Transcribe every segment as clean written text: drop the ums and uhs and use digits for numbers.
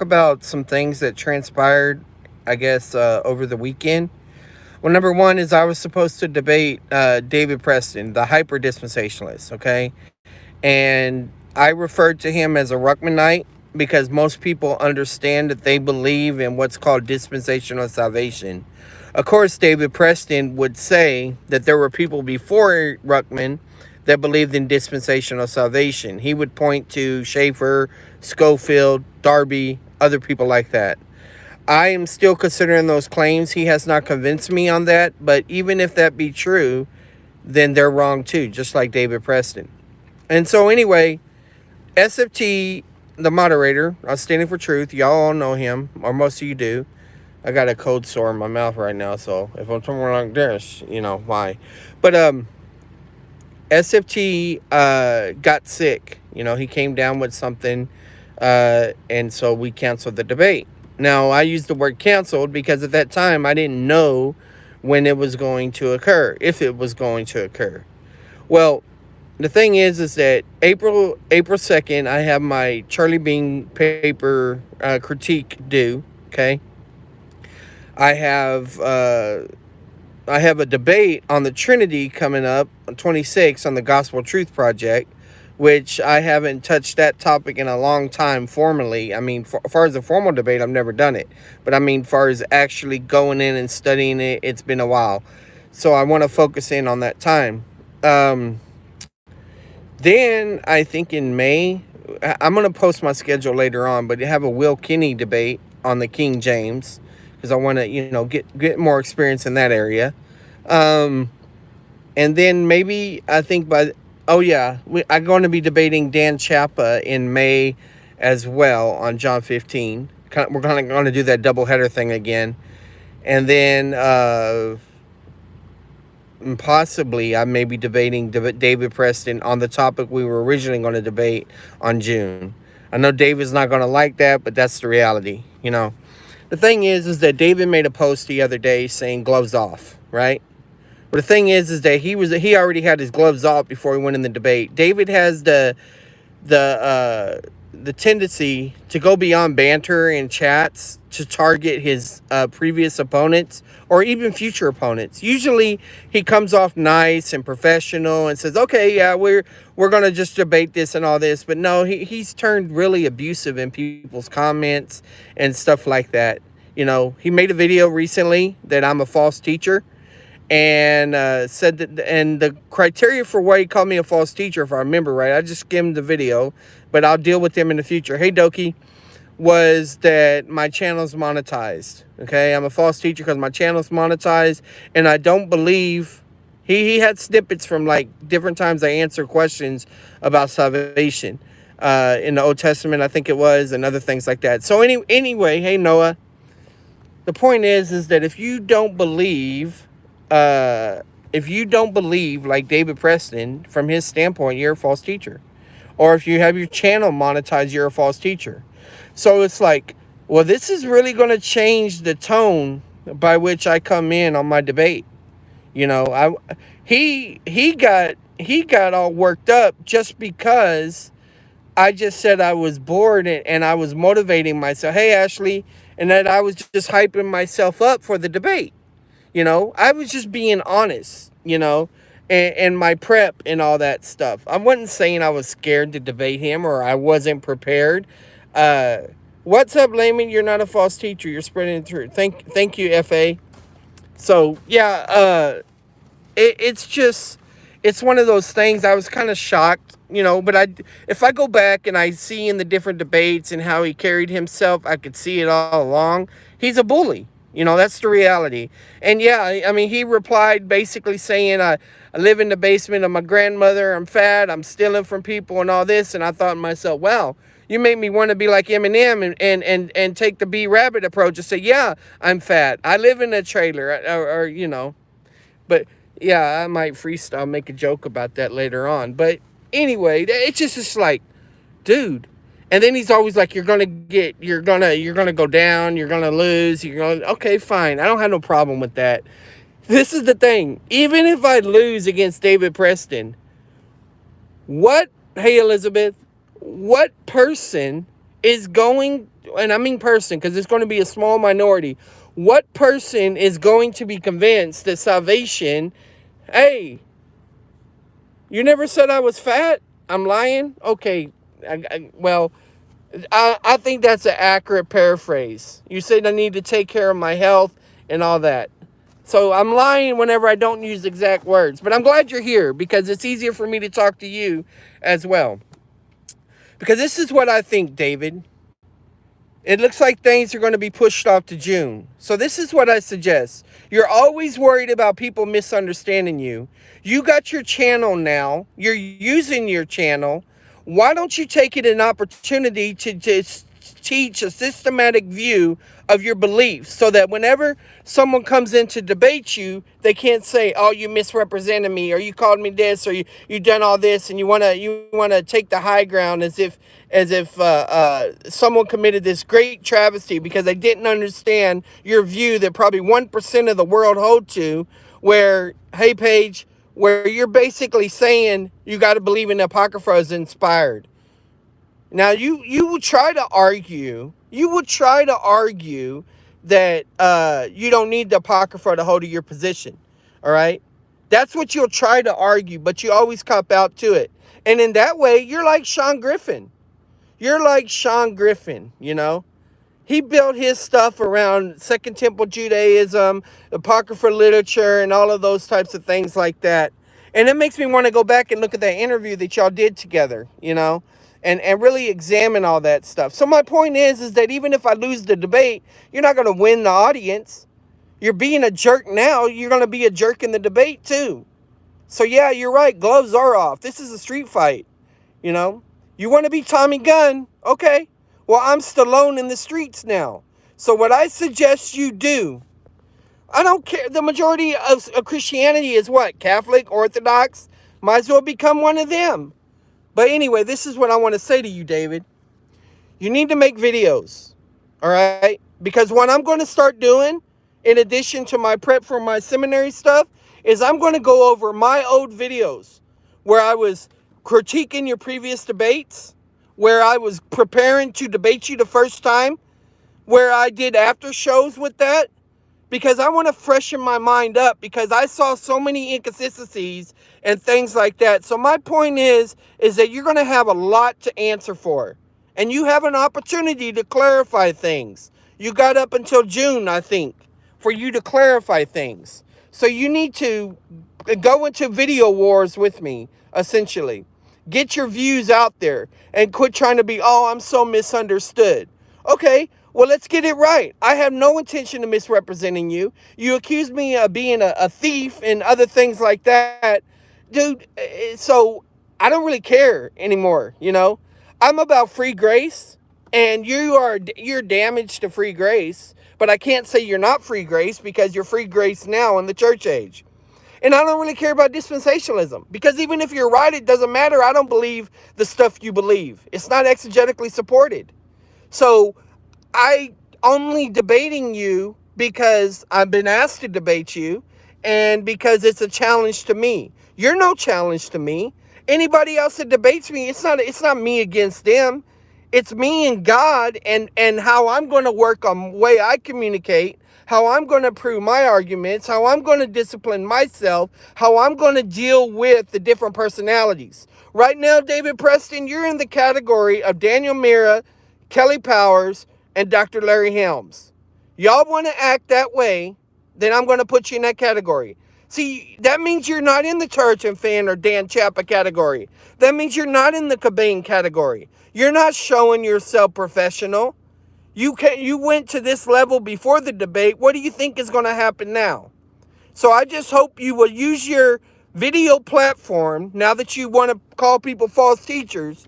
about some things that transpired, I guess, over the weekend. Well, number one is I was supposed to debate David Preston, the hyper dispensationalist, okay? And I referred to him as a Ruckmanite because most people understand that they believe in what's called dispensational salvation. Of course, David Preston would say that there were people before Ruckman that believed in dispensational salvation. He would point to Schaefer, Schofield, Darby, other people like that. I am still considering those claims. He has not convinced me on that, but even if that be true, then they're wrong too, just like David Preston. And so, anyway, SFT, the moderator, Standing for Truth, y'all all know him, or most of you do. I got a cold sore in my mouth right now, so if I'm talking like this, you know why. But SFT got sick. You know, he came down with something, and so we canceled the debate. Now, I used the word canceled because at that time I didn't know when it was going to occur, if it was going to occur. Well, the thing is that April 2nd, I have my Charlie Bean paper critique due. Okay, I have uh, I have a debate on the Trinity coming up on 26 on the Gospel Truth Project, which I haven't touched that topic in a long time formally. I mean, as far as a formal debate, I've never done it. But I mean, as far as actually going in and studying it, it's been a while. So I want to focus in on that time. Um, then I think in May, I'm going to post my schedule later on, but you have a Will Kinney debate on the King James because I want to, get more experience in that area. Um, and then maybe I think oh yeah, I'm going to be debating Dan Chapa in May as well on John 15. We're going to do that doubleheader thing again. And then possibly I may be debating David Preston on the topic we were originally going to debate on June. I know David's not going to like that, but that's the reality, The thing is that David made a post the other day saying gloves off, right? But the thing is that he already had his gloves off before he went in the debate. David has the tendency to go beyond banter and chats to target his previous opponents or even future opponents. Usually he comes off nice and professional and says, okay, yeah, we're going to just debate this and all this. But no, he's turned really abusive in people's comments and stuff like that. He made a video recently that I'm a false teacher and said that, and the criteria for why he called me a false teacher, if I remember right, I just skimmed the video, but I'll deal with them in the future. Hey, Doki, was that my channel's monetized. Okay, I'm a false teacher because my channel's monetized, and I don't believe he had snippets from like different times I answer questions about salvation in the Old Testament, I think it was, and other things like that. So anyway, hey Noah, the point is that if you don't believe like David Preston, from his standpoint, you're a false teacher. Or if you have your channel monetized, you're a false teacher. So it's like, well, this is really going to change the tone by which I come in on my debate. He got all worked up just because I just said I was bored and I was motivating myself. Hey, Ashley, and that I was just hyping myself up for the debate. I was just being honest, and my prep and all that stuff. I wasn't saying I was scared to debate him or I wasn't prepared. What's up, Layman? You're not a false teacher. You're spreading the truth. Thank you, FA. So, yeah, it's one of those things. I was kind of shocked, but if I go back and I see in the different debates and how he carried himself, I could see it all along. He's a bully. That's the reality. And yeah, I mean, he replied basically saying, I live in the basement of my grandmother. I'm fat. I'm stealing from people and all this. And I thought to myself, wow, you made me want to be like Eminem and take the B Rabbit approach and say, yeah, I'm fat. I live in a trailer or. But yeah, I might freestyle, make a joke about that later on. But anyway, it's just like, dude. And then he's always like, you're gonna go down, you're gonna lose, okay, fine. I don't have no problem with that. This is the thing. Even if I lose against David Preston, hey Elizabeth, what person is going, and I mean person, because it's going to be a small minority, what person is going to be convinced that salvation, hey, you never said I was fat? I'm lying? Okay, I think that's an accurate paraphrase. You said I need to take care of my health and all that. So I'm lying whenever I don't use exact words. But I'm glad you're here because it's easier for me to talk to you as well. Because this is what I think, David. It looks like things are going to be pushed off to June. So this is what I suggest. You're always worried about people misunderstanding you. You got your channel now. You're using your channel. Why don't you take it an opportunity to just teach a systematic view of your beliefs so that whenever someone comes in to debate you, they can't say, oh, you misrepresented me, or you called me this, or you done all this, and you wanna take the high ground as if someone committed this great travesty because they didn't understand your view that probably 1% of the world hold to, where, hey, Paige, where you're basically saying you got to believe in the Apocrypha as inspired. Now, you will try to argue, that you don't need the Apocrypha to hold to your position, all right? That's what you'll try to argue, but you always cop out to it. And in that way, you're like Sean Griffin. You know? He built his stuff around Second Temple Judaism, Apocrypha literature, and all of those types of things like that. And it makes me want to go back and look at that interview that y'all did together, you know, and really examine all that stuff. So my point is that even if I lose the debate, you're not going to win the audience. You're being a jerk now. You're going to be a jerk in the debate too. So yeah, you're right. Gloves are off. This is a street fight, you know. You want to be Tommy Gunn? Okay. Well, I'm Stallone in the streets now. So what I suggest you do, I don't care. The majority of Christianity is what? Catholic, Orthodox? Might as well become one of them. But anyway, this is what I want to say to you, David. You need to make videos, all right? Because what I'm going to start doing, in addition to my prep for my seminary stuff, is I'm going to go over my old videos where I was critiquing your previous debates, where I was preparing to debate you the first time, where I did after shows with that, because I want to freshen my mind up because I saw so many inconsistencies and things like that. So my point is that you're going to have a lot to answer for, and you have an opportunity to clarify things. You got up until June, I think, for you to clarify things. So you need to go into video wars with me, essentially. Get your views out there and quit trying to be, oh, I'm so misunderstood. Okay, well, let's get it right. I have no intention of misrepresenting you. You accused me of being a thief and other things like that. Dude, so I don't really care anymore, you know? I'm about free grace, and you're damaged to free grace, but I can't say you're not free grace because you're free grace now in the church age. And I don't really care about dispensationalism because even if you're right, it doesn't matter. I don't believe the stuff you believe. It's not exegetically supported. So I only debating you because I've been asked to debate you and because it's a challenge to me. You're no challenge to me. Anybody else that debates me, it's not me against them. It's me and God and how I'm going to work on the way I communicate, how I'm going to prove my arguments, how I'm going to discipline myself, how I'm going to deal with the different personalities. Right now, David Preston, you're in the category of Daniel Mira, Kelly Powers, and Dr. Larry Helms. Y'all want to act that way, then I'm going to put you in that category. See, that means you're not in the Church and Fan or Dan Chapa category. That means you're not in the Cobain category. You're not showing yourself professional. You went to this level before the debate. What do you think is going to happen now? So I just hope you will use your video platform, now that you want to call people false teachers.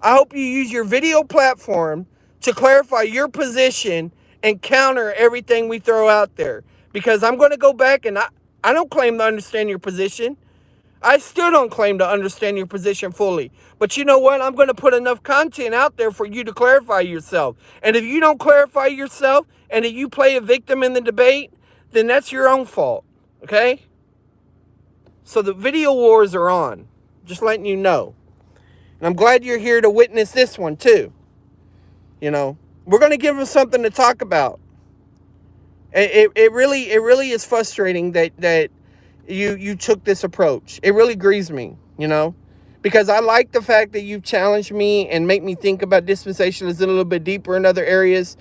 I hope you use your video platform to clarify your position and counter everything we throw out there. Because I'm going to go back and I don't claim to understand your position. I still don't claim to understand your position fully. But you know what? I'm going to put enough content out there for you to clarify yourself. And if you don't clarify yourself and if you play a victim in the debate, then that's your own fault. Okay? So the video wars are on. Just letting you know. And I'm glad you're here to witness this one too. You know. We're going to give them something to talk about. It really is frustrating that you took this approach. It really grieves me, because I like the fact that you challenged me and make me think about dispensationalism a little bit deeper in other areas,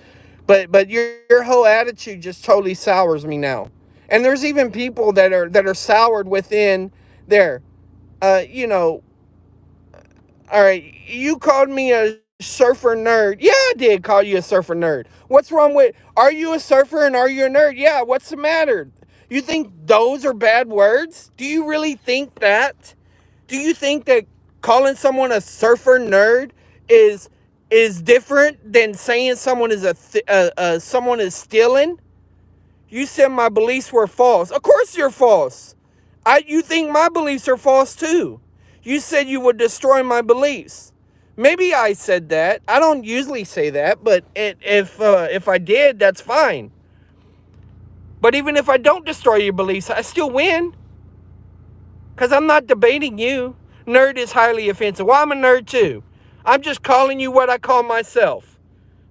but your whole attitude just totally sours me now. And there's even people that are soured within there. Uh, you know, all right, you called me a surfer nerd. Yeah, I did call you a surfer nerd. What's wrong with, are you a surfer and are you a nerd? Yeah, what's the matter? You think those are bad words? Do you really think that? Do you think that calling someone a surfer nerd is different than saying someone is someone is stealing? You said my beliefs were false. Of course you're false. You think my beliefs are false too. You said you would destroy my beliefs. Maybe I said that. I don't usually say that, but if I did, that's fine. But even if I don't destroy your beliefs, I still win. Because I'm not debating you. Nerd is highly offensive. Well, I'm a nerd too. I'm just calling you what I call myself.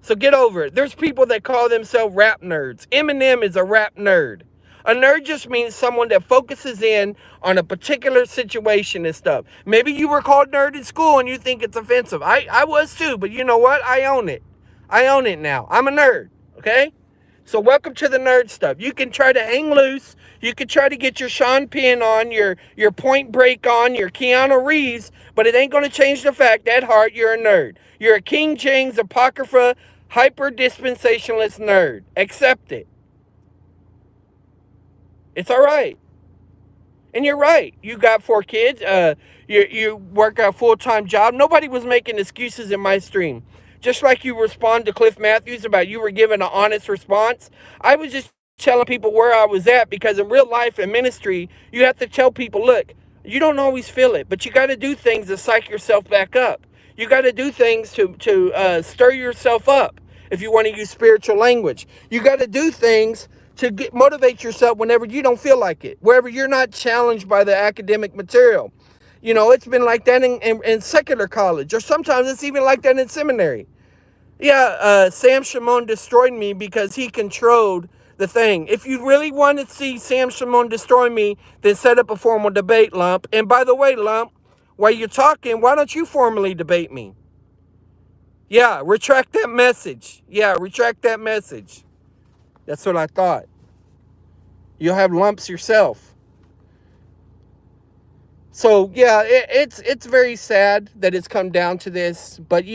So get over it. There's people that call themselves rap nerds. Eminem is a rap nerd. A nerd just means someone that focuses in on a particular situation and stuff. Maybe you were called nerd in school and you think it's offensive. I was too, but you know what? I own it. I own it now. I'm a nerd, okay? So welcome to the nerd stuff. You can try to hang loose. You can try to get your Sean Penn on, your Point Break on, your Keanu Reeves, but it ain't going to change the fact at heart you're a nerd. You're a King James Apocrypha hyper-dispensationalist nerd. Accept it. It's all right. And you're right. You got 4 kids. You work a full-time job. Nobody was making excuses in my stream. Just like you respond to Cliff Matthews about you were given an honest response. I was just telling people where I was at, because in real life and ministry, you have to tell people, look, you don't always feel it, but you got to do things to psych yourself back up. You got to do things to stir yourself up. If you want to use spiritual language, you got to do things to motivate yourself whenever you don't feel like it, wherever you're not challenged by the academic material. It's been like that in secular college, or sometimes it's even like that in seminary. Yeah, Sam Shimon destroyed me because he controlled the thing. If you really want to see Sam Shimon destroy me, then set up a formal debate, Lump. And by the way, Lump, while you're talking, why don't you formally debate me? Yeah, retract that message. Yeah, retract that message. That's what I thought. You'll have lumps yourself. So, yeah, it's very sad that it's come down to this. But,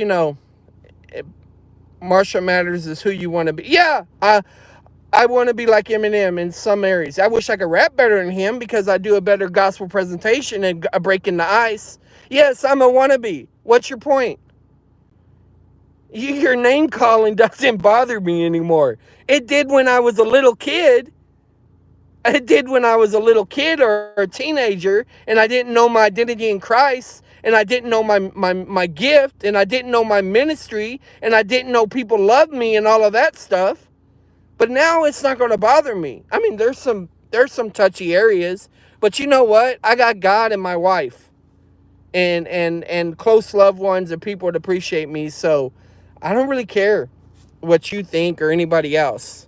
Marshall Mathers is who you want to be. Yeah, I want to be like Eminem in some areas. I wish I could rap better than him because I do a better gospel presentation and breaking the ice. Yes, I'm a wannabe. What's your point? Your name calling doesn't bother me anymore. It did when I was a little kid. It did when I was a little kid or a teenager, and I didn't know my identity in Christ, and I didn't know my gift, and I didn't know my ministry, and I didn't know people loved me and all of that stuff. But now it's not going to bother me. I mean, there's some touchy areas, but you know what? I got God and my wife, and close loved ones and people that appreciate me. So I don't really care what you think or anybody else.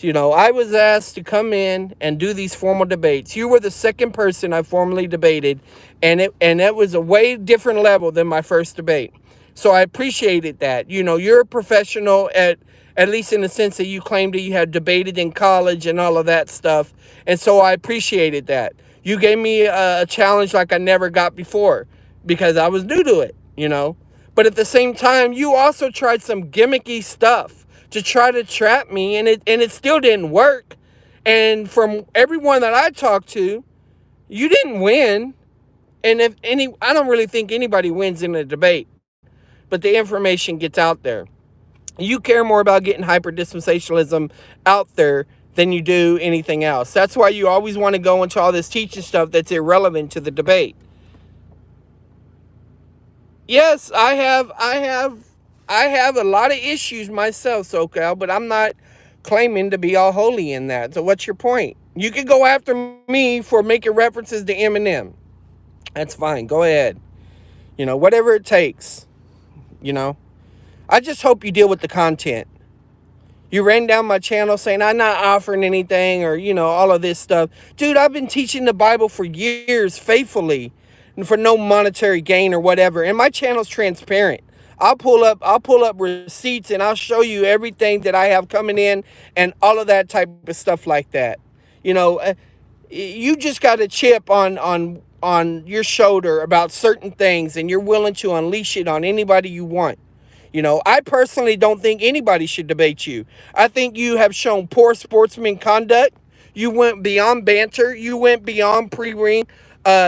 I was asked to come in and do these formal debates. You were the second person I formally debated, and it was a way different level than my first debate. So I appreciated that. You're a professional at least in the sense that you claimed that you had debated in college and all of that stuff. And so I appreciated that. You gave me a challenge like I never got before because I was new to it. But at the same time, you also tried some gimmicky stuff to try to trap me, and it still didn't work. And from everyone that I talked to, you didn't win. And I don't really think anybody wins in a debate, but the information gets out there. You care more about getting hyper-dispensationalism out there than you do anything else. That's why you always want to go into all this teaching stuff that's irrelevant to the debate. Yes, I have a lot of issues myself, SoCal, but I'm not claiming to be all holy in that. So what's your point? You can go after me for making references to Eminem. That's fine. Go ahead. Whatever it takes. I just hope you deal with the content. You ran down my channel saying I'm not offering anything or, all of this stuff. Dude, I've been teaching the Bible for years faithfully and for no monetary gain or whatever. And my channel's transparent. I'll pull up receipts and I'll show you everything that I have coming in and all of that type of stuff like that. You know, you just got a chip on your shoulder about certain things and you're willing to unleash it on anybody you want. I personally don't think anybody should debate you. I think you have shown poor sportsman conduct. You went beyond banter. You went beyond pre-ring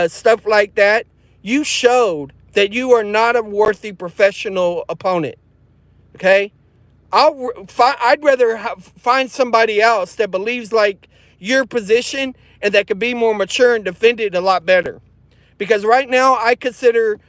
stuff like that. You showed that you are not a worthy professional opponent. Okay? I'd rather find somebody else that believes like your position and that could be more mature and defend it a lot better. Because right now I consider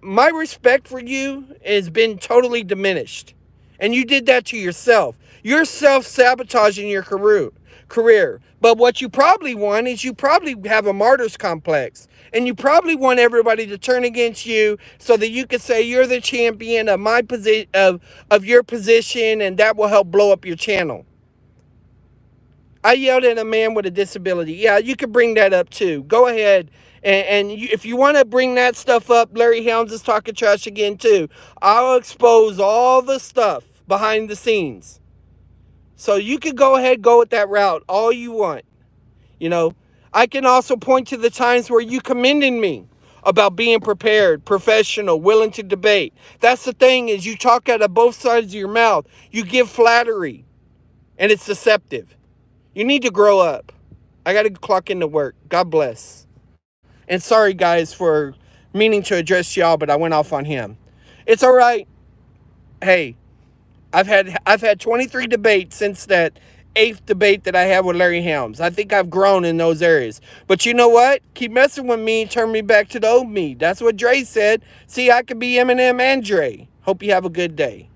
my respect for you has been totally diminished. And you did that to yourself. You're self-sabotaging your career. But what you probably want is you probably have a martyr's complex. And you probably want everybody to turn against you so that you can say you're the champion of my position of your position, and that will help blow up your channel. I yelled at a man with a disability. Yeah, you could bring that up too. Go ahead. And if you want to bring that stuff up, Larry Helms is talking trash again too. I'll expose all the stuff behind the scenes. So you can go ahead, go with that route all you want. You know, I can also point to the times where you commended me about being prepared, professional, willing to debate. That's the thing, is you talk out of both sides of your mouth. You give flattery, and it's deceptive. You need to grow up. I got to clock into work. God bless. And sorry, guys, for meaning to address y'all, but I went off on him. It's all right. Hey, I've had 23 debates since that 8th debate that I had with Larry Helms. I think I've grown in those areas. But you know what? Keep messing with me, turn me back to the old me. That's what Dre said. See, I could be Eminem and Dre. Hope you have a good day.